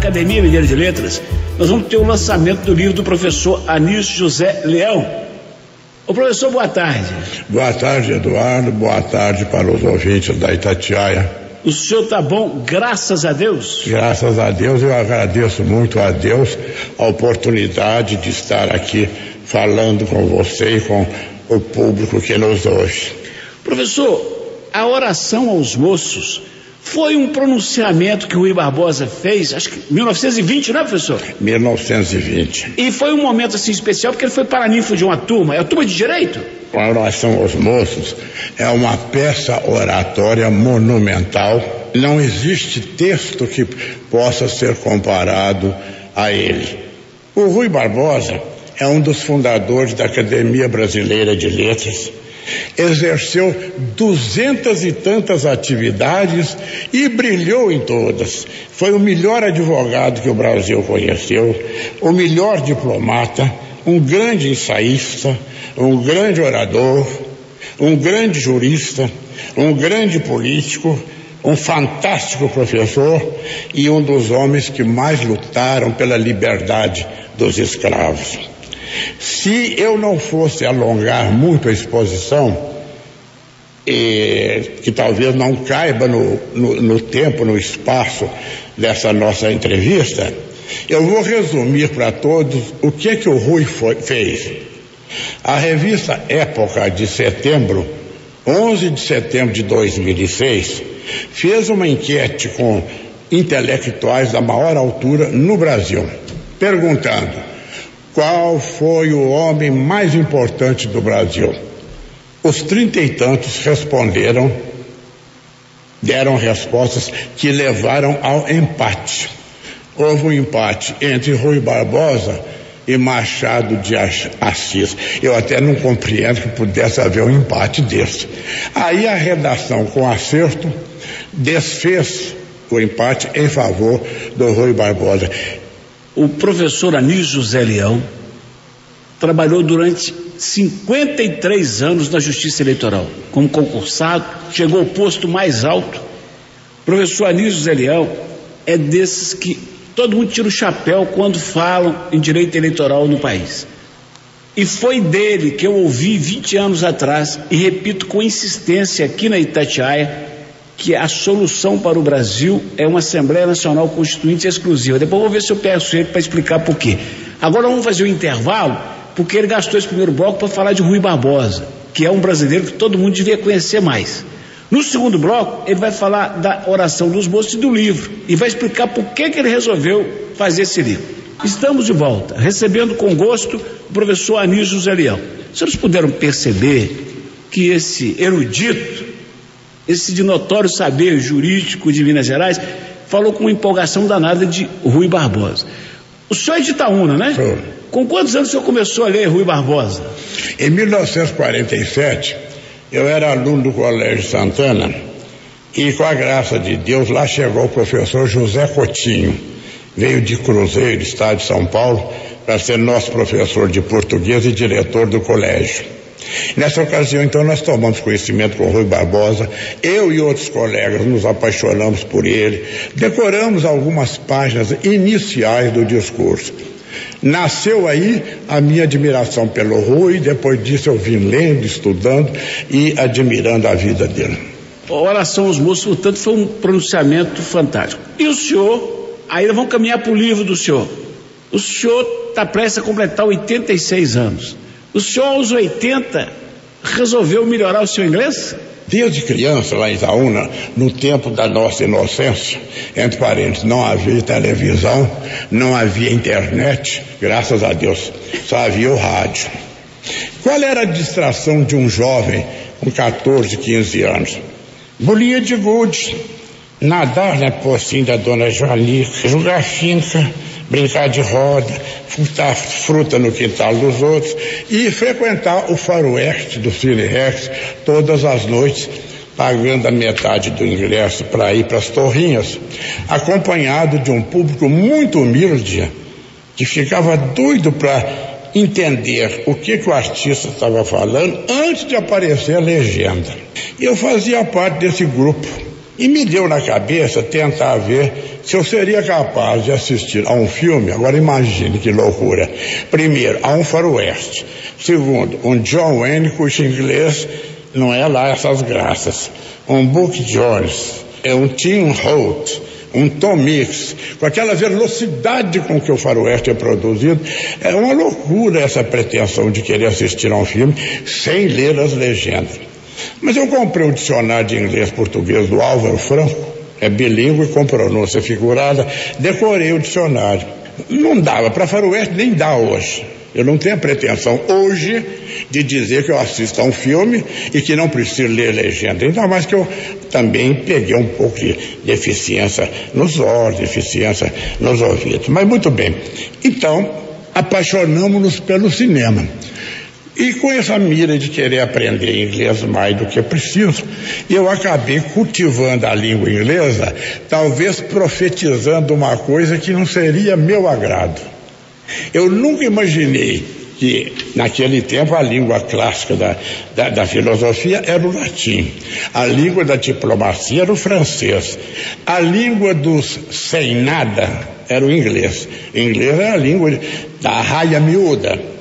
Academia Mineira de Letras, nós vamos ter o lançamento do livro do professor Anísio José Leão. Ô professor, boa tarde. Boa tarde, Eduardo. Boa tarde para os ouvintes da Itatiaia. O senhor está bom, graças a Deus? Graças a Deus, eu agradeço muito a Deus a oportunidade de estar aqui falando com você e com o público que nos ouve. Professor, a oração aos moços foi um pronunciamento que o Rui Barbosa fez, acho que em 1920, não é, professor? 1920. E foi um momento assim especial porque ele foi paraninfo de uma turma, é a turma de direito? A oração aos moços é uma peça oratória monumental. Não existe texto que possa ser comparado a ele. O Rui Barbosa é um dos fundadores da Academia Brasileira de Letras. Exerceu 200 e tantas atividades e brilhou em todas. Foi o melhor advogado que o Brasil conheceu, o melhor diplomata, um grande ensaísta, um grande orador, um grande jurista, um grande político, um fantástico professor e um dos homens que mais lutaram pela liberdade dos escravos. Se eu não fosse alongar muito a exposição, que talvez não caiba no tempo, no espaço dessa nossa entrevista, eu vou resumir para todos o que o Rui fez. A revista Época de setembro, 11 de setembro de 2006, fez uma enquete com intelectuais da maior altura no Brasil, perguntando: qual foi o homem mais importante do Brasil? Os 30 e tantos responderam, deram respostas que levaram ao empate. Houve um empate entre Rui Barbosa e Machado de Assis. Eu até não compreendo que pudesse haver um empate desse. Aí a redação, com acerto, desfez o empate em favor do Rui Barbosa. O professor Anísio José Leão trabalhou durante 53 anos na Justiça Eleitoral, como concursado, chegou ao posto mais alto. O professor Anísio José Leão é desses que todo mundo tira o chapéu quando falam em direito eleitoral no país. E foi dele que eu ouvi 20 anos atrás, e repito com insistência aqui na Itatiaia, que a solução para o Brasil é uma Assembleia Nacional Constituinte exclusiva. Depois eu vou ver se eu peço ele para explicar por quê. Agora vamos fazer um intervalo, porque ele gastou esse primeiro bloco para falar de Rui Barbosa, que é um brasileiro que todo mundo devia conhecer mais. No segundo bloco, ele vai falar da oração dos moços e do livro, e vai explicar por que ele resolveu fazer esse livro. Estamos de volta, recebendo com gosto o professor Anísio José Leão. Os senhores puderam perceber que esse erudito, esse de notório saber jurídico de Minas Gerais, falou com uma empolgação danada de Rui Barbosa. O senhor é de Itaúna, né? Sou. Com quantos anos o senhor começou a ler Rui Barbosa? Em 1947, eu era aluno do Colégio Santana e, com a graça de Deus, lá chegou o professor José Coutinho. Veio de Cruzeiro, estado de São Paulo, para ser nosso professor de português e diretor do colégio. Nessa ocasião, então, nós tomamos conhecimento com o Rui Barbosa. Eu e outros colegas nos apaixonamos por ele, decoramos algumas páginas iniciais do discurso. Nasceu aí a minha admiração pelo Rui. Depois disso eu vim lendo, estudando e admirando a vida dele. A oração aos moços, portanto, foi um pronunciamento fantástico. E o senhor, aí nós vamos caminhar para o livro do senhor. O senhor está prestes a completar 86 anos. O senhor, aos 80, resolveu melhorar o seu inglês? Desde criança, lá em Itaúna, no tempo da nossa inocência, entre parênteses, não havia televisão, não havia internet, graças a Deus, só havia o rádio. Qual era a distração de um jovem com 14, 15 anos? Bolinha de gude, nadar na pocinha da dona Joanica, jogar finca, brincar de roda, frutar fruta no quintal dos outros e frequentar o faroeste do Cine Rex todas as noites, pagando a metade do ingresso para ir para as torrinhas, acompanhado de um público muito humilde que ficava doido para entender o que o artista estava falando antes de aparecer a legenda. Eu fazia parte desse grupo E me deu na cabeça tentar ver se eu seria capaz de assistir a um filme. Agora imagine que loucura. Primeiro, a um faroeste. Segundo, um John Wayne, cujo inglês não é lá essas graças. Um Buck Jones, um Tim Holt, um Tom Mix, com aquela velocidade com que o faroeste é produzido. É uma loucura essa pretensão de querer assistir a um filme sem ler as legendas. Mas eu comprei um dicionário de inglês-português do Álvaro Franco, é bilíngue com pronúncia figurada, decorei o dicionário. Não dava para faroeste, nem dá hoje. Eu não tenho a pretensão hoje de dizer que eu assisto a um filme e que não preciso ler legenda. Ainda mais que eu também peguei um pouco de deficiência nos olhos, deficiência nos ouvidos. Mas muito bem. Então, apaixonamos-nos pelo cinema. E com essa mira de querer aprender inglês mais do que preciso, eu acabei cultivando a língua inglesa, talvez profetizando uma coisa que não seria meu agrado. Eu nunca imaginei que naquele tempo a língua clássica da filosofia era o latim, a língua da diplomacia era o francês, a língua dos sem nada era o inglês. O inglês era a língua da raia miúda.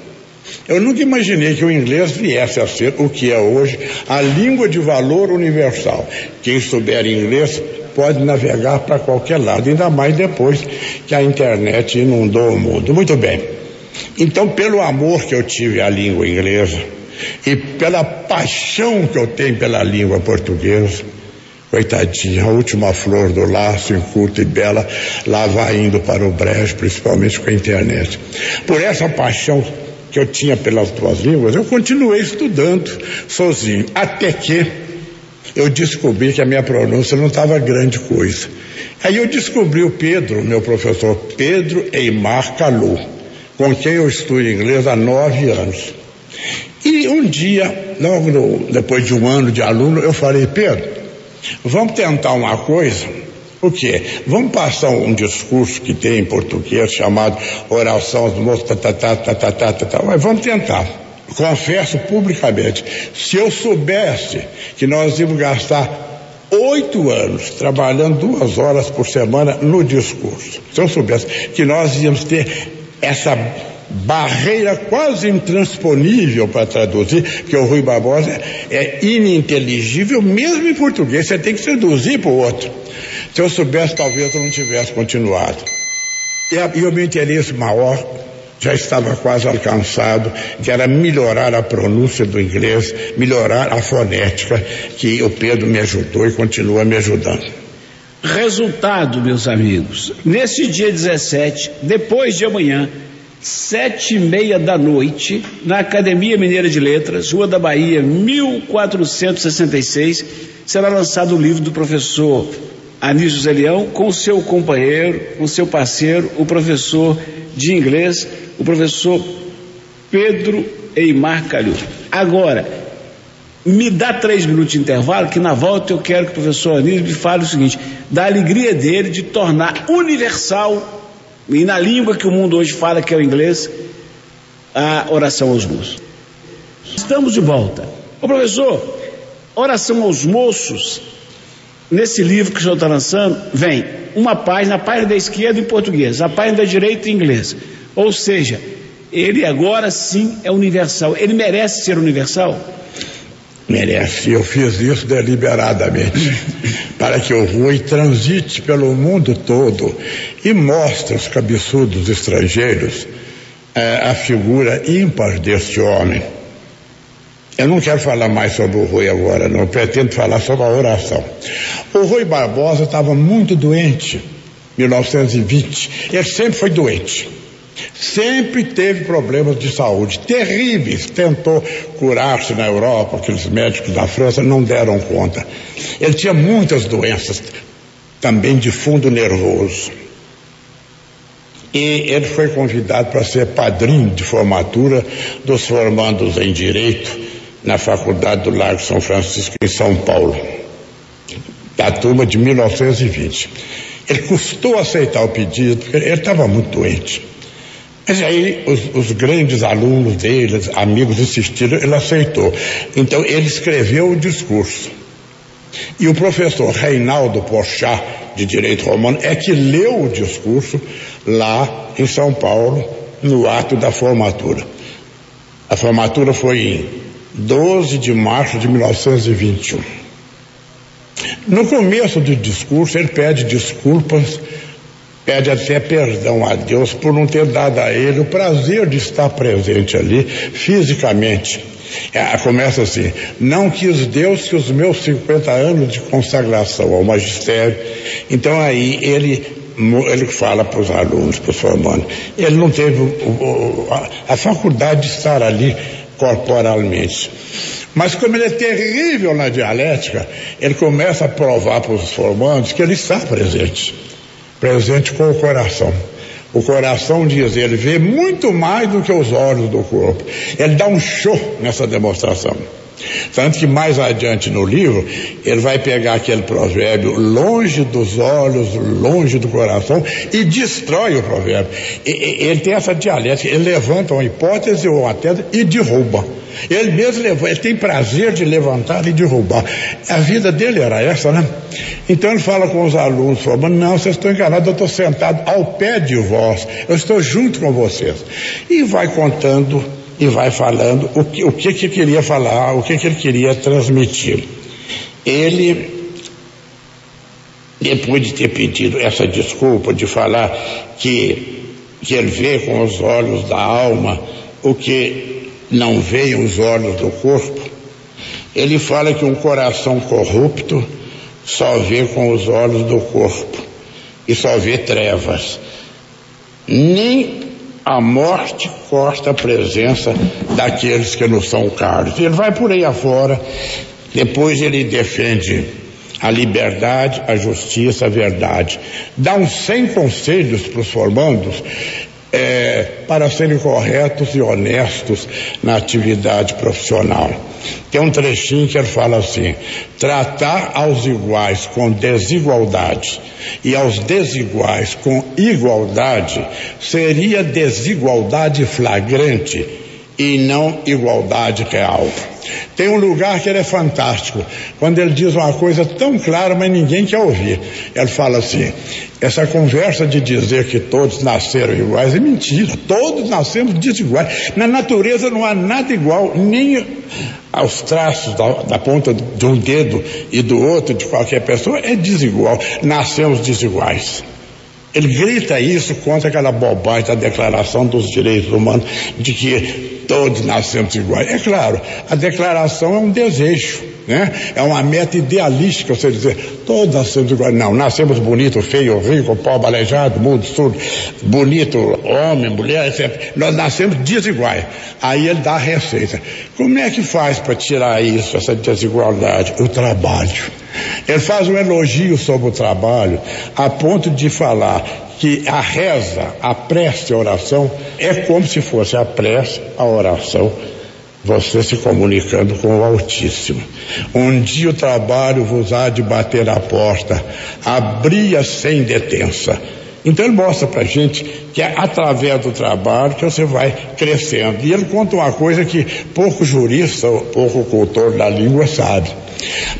Eu nunca imaginei que o inglês viesse a ser o que é hoje, a língua de valor universal. Quem souber inglês pode navegar para qualquer lado, ainda mais depois que a internet inundou o mundo. Muito bem. Então, pelo amor que eu tive à língua inglesa e pela paixão que eu tenho pela língua portuguesa, coitadinha, a última flor do laço, inculta e bela, lá vai indo para o brejo, principalmente com a internet. Por essa paixão que eu tinha pelas duas línguas, eu continuei estudando sozinho, até que eu descobri que a minha pronúncia não estava grande coisa. Aí eu descobri o Pedro, meu professor Pedro Eymar Calou, com quem eu estudo inglês há 9 anos. E um dia, logo depois de um ano de aluno, eu falei: Pedro, vamos tentar uma coisa. O quê? Vamos passar um discurso que tem em português chamado oração dos moços, mas vamos tentar. Confesso publicamente, se eu soubesse que nós íamos gastar 8 anos trabalhando 2 horas por semana no discurso, se eu soubesse que nós íamos ter essa barreira quase intransponível para traduzir, porque o Rui Barbosa é ininteligível mesmo em português, você tem que traduzir para o outro. Se eu soubesse, talvez eu não tivesse continuado. E o meu interesse maior já estava quase alcançado, que era melhorar a pronúncia do inglês, melhorar a fonética, que o Pedro me ajudou e continua me ajudando. Resultado, meus amigos, nesse dia 17, depois de amanhã, 7h30 da noite, na Academia Mineira de Letras, Rua da Bahia, 1466, será lançado o livro do professor Anísio Zé Leão, com seu companheiro, com seu parceiro, o professor de inglês, o professor Pedro Eymar Calou. Agora, me dá 3 minutos de intervalo, que na volta eu quero que o professor Anísio me fale o seguinte, da alegria dele de tornar universal, e na língua que o mundo hoje fala, que é o inglês, a oração aos moços. Estamos de volta. Ô professor, oração aos moços, nesse livro que o senhor está lançando, vem uma página, a página da esquerda em português, a página da direita em inglês. Ou seja, ele agora sim é universal. Ele merece ser universal? Merece. Eu fiz isso deliberadamente para que o Rui transite pelo mundo todo e mostre aos cabeçudos estrangeiros a figura ímpar deste homem. Eu não quero falar mais sobre o Rui agora, não. Eu pretendo falar sobre a oração. O Rui Barbosa estava muito doente em 1920. Ele sempre foi doente. Sempre teve problemas de saúde terríveis. Tentou curar-se na Europa, aqueles médicos da França não deram conta. Ele tinha muitas doenças, também de fundo nervoso. E ele foi convidado para ser padrinho de formatura dos formandos em Direito na Faculdade do Largo São Francisco, em São Paulo, da turma de 1920. Ele custou aceitar o pedido, porque ele estava muito doente. Mas aí os grandes alunos dele, amigos, insistiram, ele aceitou. Então ele escreveu o discurso. E o professor Reinaldo Porchat, de Direito Romano, é que leu o discurso lá em São Paulo, no ato da formatura. A formatura foi em 12 de março de 1921. No começo do discurso, ele pede desculpas, pede até perdão a Deus por não ter dado a ele o prazer de estar presente ali, fisicamente. Começa assim: não quis Deus que os meus 50 anos de consagração ao magistério. Então aí ele fala para os alunos, para os formandos, ele não teve a faculdade de estar ali corporalmente. Mas como ele é terrível na dialética, ele começa a provar para os formandos que ele está presente com o coração. O coração, diz ele, vê muito mais do que os olhos do corpo. Ele dá um show nessa demonstração. Tanto que mais adiante no livro, ele vai pegar aquele provérbio, longe dos olhos, longe do coração, e destrói o provérbio. Ele tem essa dialética, ele levanta uma hipótese ou uma tese e derruba. Ele mesmo ele tem prazer de levantar e derrubar. A vida dele era essa, né? Então ele fala com os alunos, falando: não, vocês estão enganados, eu estou sentado ao pé de vós, eu estou junto com vocês. E vai contando e vai falando o que queria falar, o que ele queria transmitir. Ele, depois de ter pedido essa desculpa, de falar que ele vê com os olhos da alma o que não veem os olhos do corpo, ele fala que um coração corrupto só vê com os olhos do corpo e só vê trevas. Nem a morte corta a presença daqueles que não são carnes. Ele vai por aí afora. Depois ele defende a liberdade, a justiça, a verdade. Dá uns 100 conselhos para os formandos para serem corretos e honestos na atividade profissional. Tem um trechinho que ele fala assim: tratar aos iguais com desigualdade e aos desiguais com igualdade seria desigualdade flagrante e não igualdade real. Tem um lugar que ele é fantástico, quando ele diz uma coisa tão clara, mas ninguém quer ouvir. Ele fala assim: essa conversa de dizer que todos nasceram iguais é mentira. Todos nascemos desiguais. Na natureza não há nada igual, nem aos traços da ponta de um dedo e do outro de qualquer pessoa é desigual. Nascemos desiguais. Ele grita isso contra aquela bobagem da Declaração dos Direitos Humanos, de que todos nascemos iguais. É claro, a declaração é um desejo, né? É uma meta idealística, você dizer, todos nascemos iguais. Não, nascemos bonito, feio, rico, pobre, aleijado, mudo, surdo, bonito, homem, mulher, etc. Nós nascemos desiguais. Aí ele dá a receita. Como é que faz para tirar isso, essa desigualdade? O trabalho. Ele faz um elogio sobre o trabalho, a ponto de falar que a reza, a prece, a oração, é como se fosse a prece, a oração, você se comunicando com o Altíssimo. Um dia o trabalho vos há de bater à porta, abria sem detença. Então ele mostra pra gente que é através do trabalho que você vai crescendo. E ele conta uma coisa que pouco jurista, pouco cultor da língua sabe.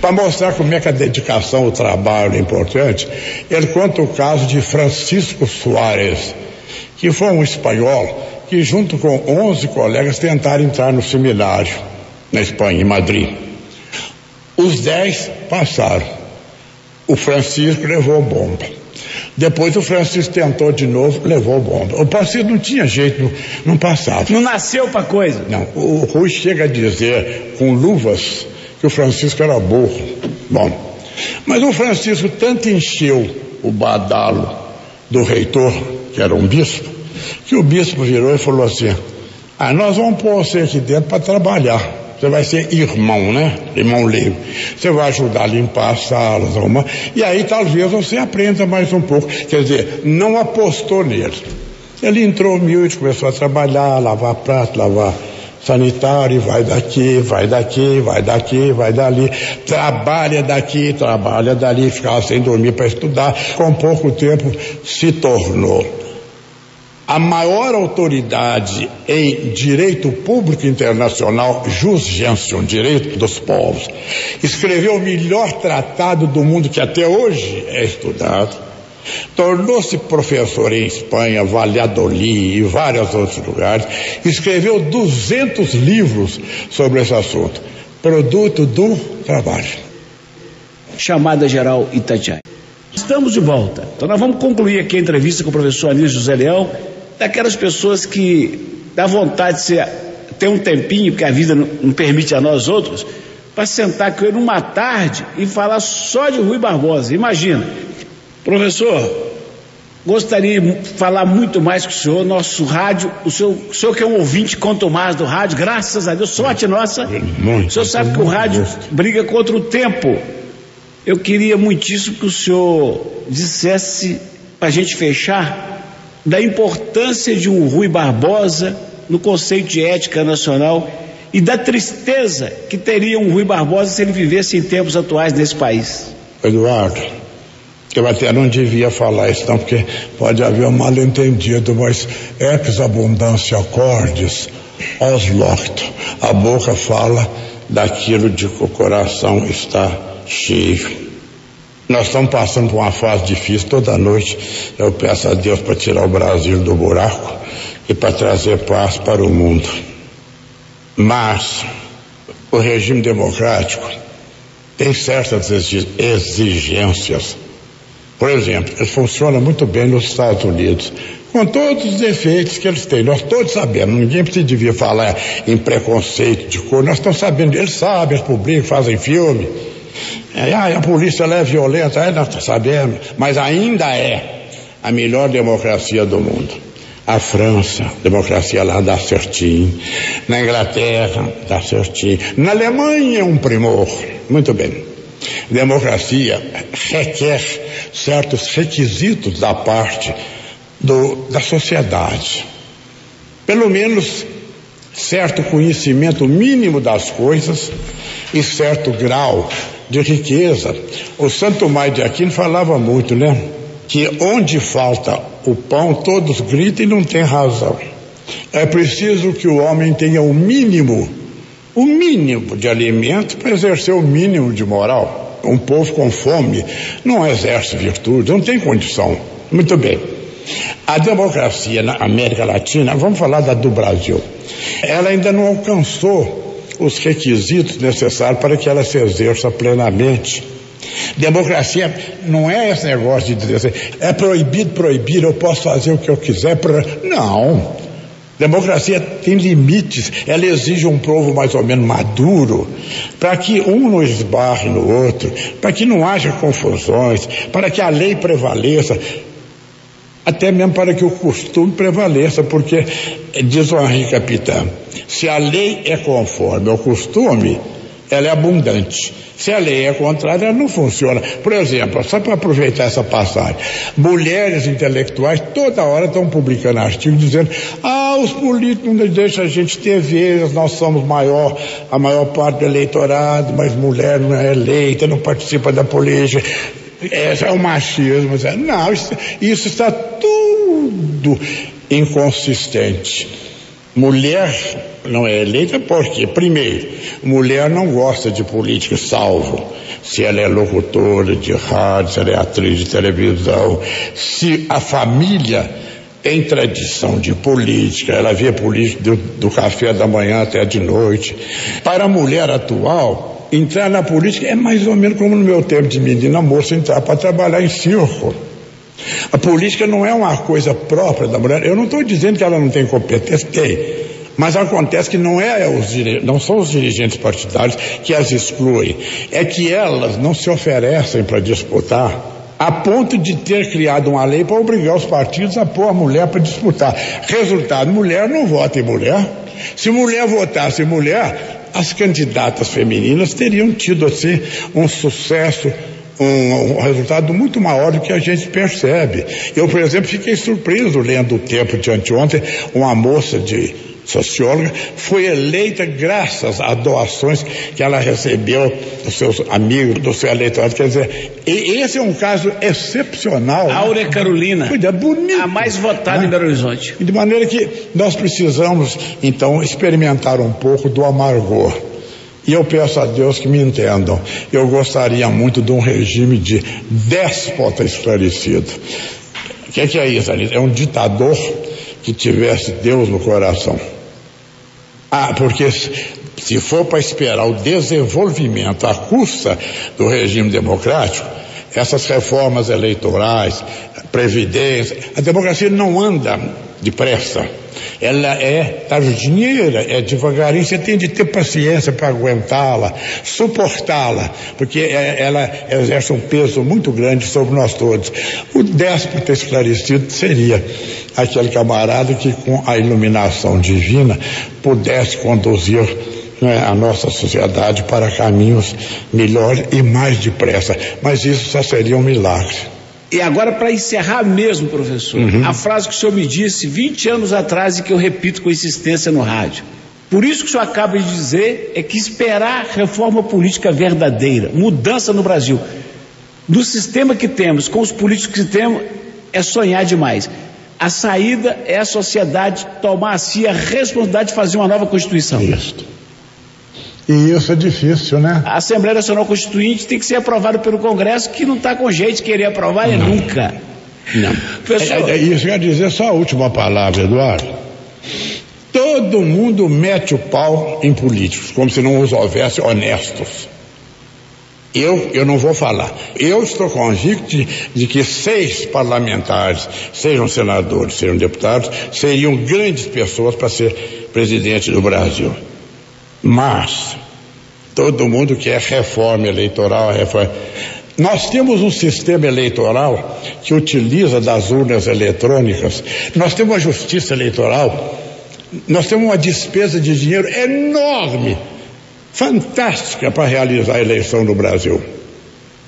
Para mostrar como é que a dedicação ao trabalho é importante, ele conta o caso de Francisco Soares, que foi um espanhol que junto com 11 colegas tentaram entrar no seminário na Espanha, em Madrid. Os 10 passaram. O Francisco levou bomba. Depois o Francisco tentou de novo, levou bomba. O Francisco não tinha jeito, não passava. Não nasceu para coisa. Não, o Rui chega a dizer com luvas que o Francisco era burro. Bom, mas o Francisco tanto encheu o badalo do reitor, que era um bispo, que o bispo virou e falou assim: nós vamos pôr você aqui dentro para trabalhar. Você vai ser irmão, né? Irmão leigo. Você vai ajudar a limpar as salas, arrumar. E aí talvez você aprenda mais um pouco. Quer dizer, não apostou nele. Ele entrou humilde, começou a trabalhar, lavar prato, lavar sanitário, vai daqui, vai daqui, vai daqui, vai dali. Trabalha daqui, trabalha dali, ficava sem dormir para estudar. Com pouco tempo se tornou A maior autoridade em direito público internacional, Jus Gentium, direito dos povos, escreveu o melhor tratado do mundo que até hoje é estudado, tornou-se professor em Espanha, Valladolid e vários outros lugares, escreveu 200 livros sobre esse assunto, produto do trabalho. Chamada Geral Itatiaia. Estamos de volta. Então nós vamos concluir aqui a entrevista com o professor Anísio José Leão, daquelas pessoas que dá vontade de ter um tempinho, porque a vida não permite a nós outros, para sentar com ele uma tarde e falar só de Rui Barbosa. Imagina, professor, gostaria de falar muito mais com o senhor, nosso rádio, o senhor que é um ouvinte contumaz do rádio, graças a Deus, sorte nossa, o senhor sabe que o rádio briga contra o tempo. Eu queria muitíssimo que o senhor dissesse, para a gente fechar, da importância de um Rui Barbosa no conceito de ética nacional e da tristeza que teria um Rui Barbosa se ele vivesse em tempos atuais nesse país. Eduardo, eu até não devia falar isso não, porque pode haver um mal-entendido, mas ex abundância cordis, os locto, a boca fala daquilo de que o coração está cheio. Nós estamos passando por uma fase difícil. Toda noite eu peço a Deus para tirar o Brasil do buraco e para trazer paz para o mundo. Mas o regime democrático tem certas exigências. Por exemplo, ele funciona muito bem nos Estados Unidos, com todos os defeitos que eles têm. Nós todos sabemos, ninguém devia falar em preconceito de cor, nós estamos sabendo, eles sabem, eles publicam, fazem filme. A polícia ela é violenta, nós sabemos, mas ainda é a melhor democracia do mundo. A França, democracia lá dá certinho. Na Inglaterra, dá certinho. Na Alemanha é um primor. Muito bem. Democracia requer certos requisitos da parte da sociedade. Pelo menos certo conhecimento mínimo das coisas e certo grau de riqueza. O Santo Tomás de Aquino falava muito, né? Que onde falta o pão, todos gritam e não tem razão. É preciso que o homem tenha o mínimo de alimento para exercer o mínimo de moral. Um povo com fome não exerce virtude, não tem condição. Muito bem. A democracia na América Latina, vamos falar do Brasil, ela ainda não alcançou os requisitos necessários para que ela se exerça plenamente. Democracia não é esse negócio de dizer assim, é proibir, eu posso fazer o que eu quiser. Não. Democracia tem limites, ela exige um povo mais ou menos maduro, para que um não esbarre no outro, para que não haja confusões, para que a lei prevaleça, até mesmo para que o costume prevaleça, porque, diz o Henri Capitão, se a lei é conforme ao costume, ela é abundante. Se a lei é contrária, ela não funciona. Por exemplo, só para aproveitar essa passagem, mulheres intelectuais toda hora estão publicando artigos dizendo: os políticos não deixam a gente ter vez, nós somos a maior parte do eleitorado, mas mulher não é eleita, não participa da política. Esse é o machismo. Não, isso está tudo inconsistente. Mulher não é eleita porque, primeiro, mulher não gosta de política, salvo se ela é locutora de rádio, se ela é atriz de televisão, se a família tem tradição de política, ela vê política do café da manhã até de noite. Para a mulher atual, entrar na política é mais ou menos como no meu tempo de menina moça entrar para trabalhar em circo. A política não é uma coisa própria da mulher. Eu não estou dizendo que ela não tem competência, tem. Mas acontece que não são os dirigentes partidários que as excluem. É que elas não se oferecem para disputar, a ponto de ter criado uma lei para obrigar os partidos a pôr a mulher para disputar. Resultado, mulher não vota em mulher. Se mulher votasse em mulher, as candidatas femininas teriam tido assim um sucesso, um resultado muito maior do que a gente percebe. Eu, por exemplo, fiquei surpreso lendo o Tempo de anteontem, uma moça de socióloga, foi eleita graças a doações que ela recebeu dos seus amigos, do seu eleitorado. Quer dizer, esse é um caso excepcional. Áurea Carolina, bonito, a mais votada em Belo Horizonte. De maneira que nós precisamos, então, experimentar um pouco do amargor. E eu peço a Deus que me entendam. Eu gostaria muito de um regime de déspota esclarecido. O que é isso, Alice? É um ditador que tivesse Deus no coração. Porque se for para esperar o desenvolvimento à custa do regime democrático, essas reformas eleitorais, previdência, a democracia não anda depressa. Ela é tardineira, é devagarinho. Você tem de ter paciência para aguentá-la, suportá-la, porque ela exerce um peso muito grande sobre nós todos. O déspota esclarecido seria aquele camarada que, com a iluminação divina, pudesse conduzir a nossa sociedade para caminhos melhores e mais depressa. Mas isso só seria um milagre. E agora, para encerrar mesmo, professor, a frase que o senhor me disse 20 anos atrás e que eu repito com insistência no rádio. Por isso que o senhor acaba de dizer é que esperar reforma política verdadeira, mudança no Brasil, do sistema que temos, com os políticos que temos, é sonhar demais. A saída é a sociedade tomar a si a responsabilidade de fazer uma nova Constituição. Isso. E isso é difícil, né? A Assembleia Nacional Constituinte tem que ser aprovada pelo Congresso, que não está com jeito de querer aprovar nunca. Não. Professor... Isso quer dizer só a última palavra, Eduardo. Todo mundo mete o pau em políticos, como se não os houvesse honestos. Eu não vou falar. Eu estou convicto de que 6 parlamentares, sejam senadores, sejam deputados, seriam grandes pessoas para ser presidente do Brasil. Mas todo mundo quer reforma eleitoral, Nós temos um sistema eleitoral que utiliza das urnas eletrônicas, nós temos uma justiça eleitoral, nós temos uma despesa de dinheiro enorme, fantástica para realizar a eleição no Brasil.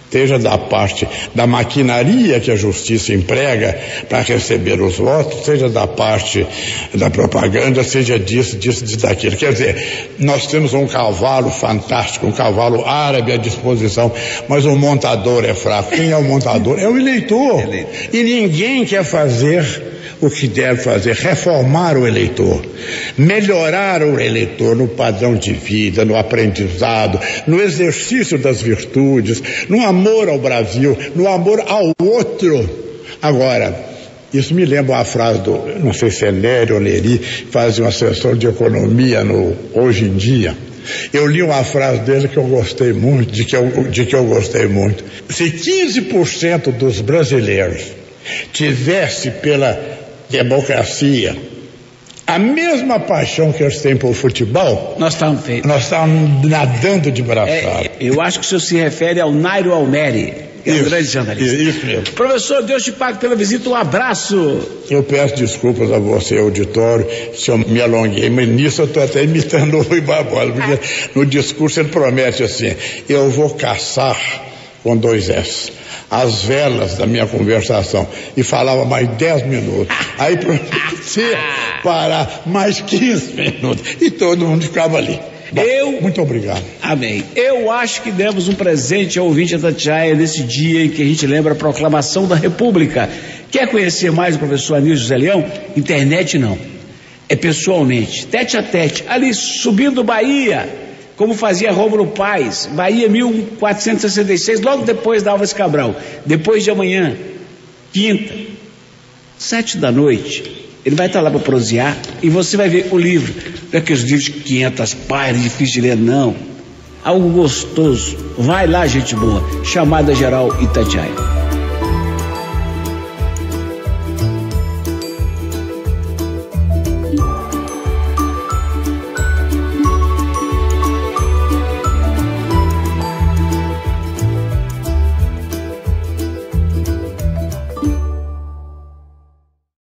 Seja da parte da maquinaria que a justiça emprega para receber os votos, seja da parte da propaganda, seja disso, daquilo. Quer dizer, nós temos um cavalo fantástico, um cavalo árabe à disposição, mas o montador é fraco. Quem é o montador? É o eleitor. E ninguém quer fazer o que deve fazer, reformar o eleitor, melhorar o eleitor no padrão de vida, no aprendizado, no exercício das virtudes, no amor ao Brasil, no amor ao outro. Agora, isso me lembra uma frase do, não sei se é Nery ou Neri, faz uma sessão de economia no Hoje em Dia. Eu li uma frase dele que eu gostei muito, de que eu gostei muito. Se 15% dos brasileiros tivesse pela democracia a mesma paixão que eles têm por futebol, nós estamos feitos. Nós estamos nadando de braçada. Eu acho que o senhor se refere ao Nairo Almeri, que é um grande jornalista. Isso mesmo. Professor, Deus te pague pela visita, um abraço. Eu peço desculpas a você, auditório, se eu me alonguei, mas nisso eu estou até imitando o Rui Barbosa, porque no discurso ele promete assim: eu vou caçar, com 2 S, as velas da minha conversação, e falava mais 10 minutos. Aí prometi parar mais 15 minutos e todo mundo ficava ali. Bom, muito obrigado. Amém. Eu acho que demos um presente ao ouvinte Itatiaia nesse dia em que a gente lembra a proclamação da República. Quer conhecer mais o professor Anísio José Leão? Internet não. É pessoalmente, tete a tete, ali subindo Bahia, como fazia Rômulo Paes, Bahia 1466, logo depois da Álvares Cabral. Depois de amanhã, quinta, 7 da noite, ele vai estar lá para prosear e você vai ver o livro. Não é aqueles livros de 500 páginas, difícil de ler, não. Algo gostoso. Vai lá, gente boa. Chamada Geral Itatiaia.